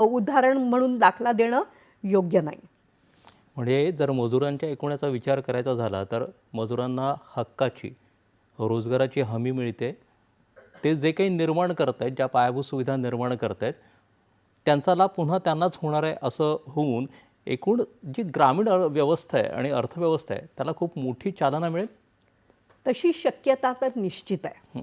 उदाहरण म्हणून दाखला देणं योग्य नाही. म्हणजे जर मजुरांच्या एकूणाचा विचार करायचा झाला तर मजुरांना हक्काची रोजगाराची हमी मिळते. ते जे काही निर्माण करत आहेत, ज्या पायाभूत सुविधा निर्माण करत आहेत, त्यांचा लाभ पुन्हा त्यांनाच होणार आहे असं होऊन एकूण जी ग्रामीण व्यवस्था आहे आणि अर्थव्यवस्था आहे त्याला खूप मोठी चालना मिळेल. तशी शक्यता तर निश्चित आहे.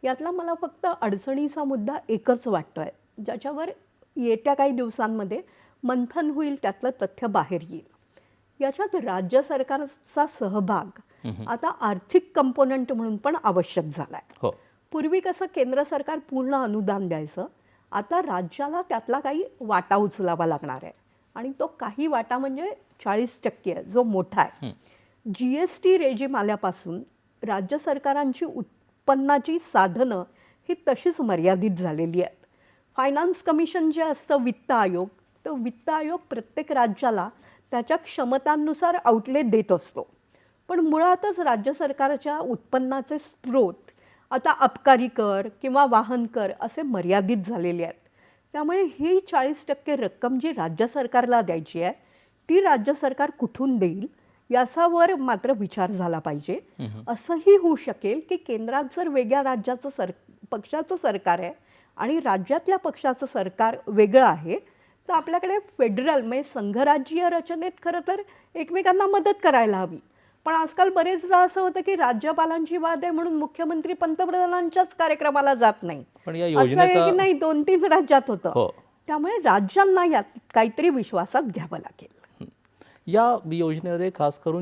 यातला मला फक्त अडचणीचा मुद्दा एकच वाटतोय, ज्याच्यावर येत्या काही दिवसांमध्ये मंथन होईल, त्यातलं तथ्य बाहेर येईल. याच्यात राज्य सरकारचा सहभाग आता आर्थिक कंपोनंट म्हणून पण आवश्यक झालाय. हो. पूर्वी कसं केंद्र सरकार पूर्ण अनुदान द्यायचं, आता राज्याला त्यातला काही वाटा उचलावा लागणार आहे आणि तो काही वाटा म्हणजे 40% आहे, जो मोठा आहे. GST रेजिम आल्यापासून राज्य सरकारांची उत्पन्नाची साधनं ही तशीच मर्यादित झालेली आहेत. फायनान्स कमिशन जे असतं वित्त आयोग, तो वित्त आयोग प्रत्येक राज्याला त्याच्या क्षमतांनुसार आउटलेट देत असतो. पण मुळातच राज्य सरकारच्या उत्पन्नाचे स्रोत आता अबकारी कर किंवा वाहन कर असे मर्यादित झालेले आहेत. त्यामुळे ही 40% रक्कम जी राज्य सरकारला द्यायची आहे ती राज्य सरकार कुठून देईल याच्यावर मात्र विचार झाला पाहिजे. असंही होऊ शकेल की केंद्रात जर वेगळ्या राज्याचं पक्षाचं सरकार आहे आणि राज्यातल्या पक्षाचं सरकार वेगळं आहे, तर आपल्याकडे फेडरल म्हणजे संघराज्यीय रचनेत खरं तर एकमेकांना मदत करायला हवी. पण आजकाल बरेचदा असं होतं की राज्यपालांची वाद आहे म्हणून मुख्यमंत्री पंतप्रधानांच्याच कार्यक्रमाला जात नाही. पण या असं आहे योजनेचा की नाही 2-3 राज्यात होतं. हो. त्यामुळे राज्यांना यात काहीतरी विश्वासात घ्यावं लागेल. या योजनेमध्ये खास करून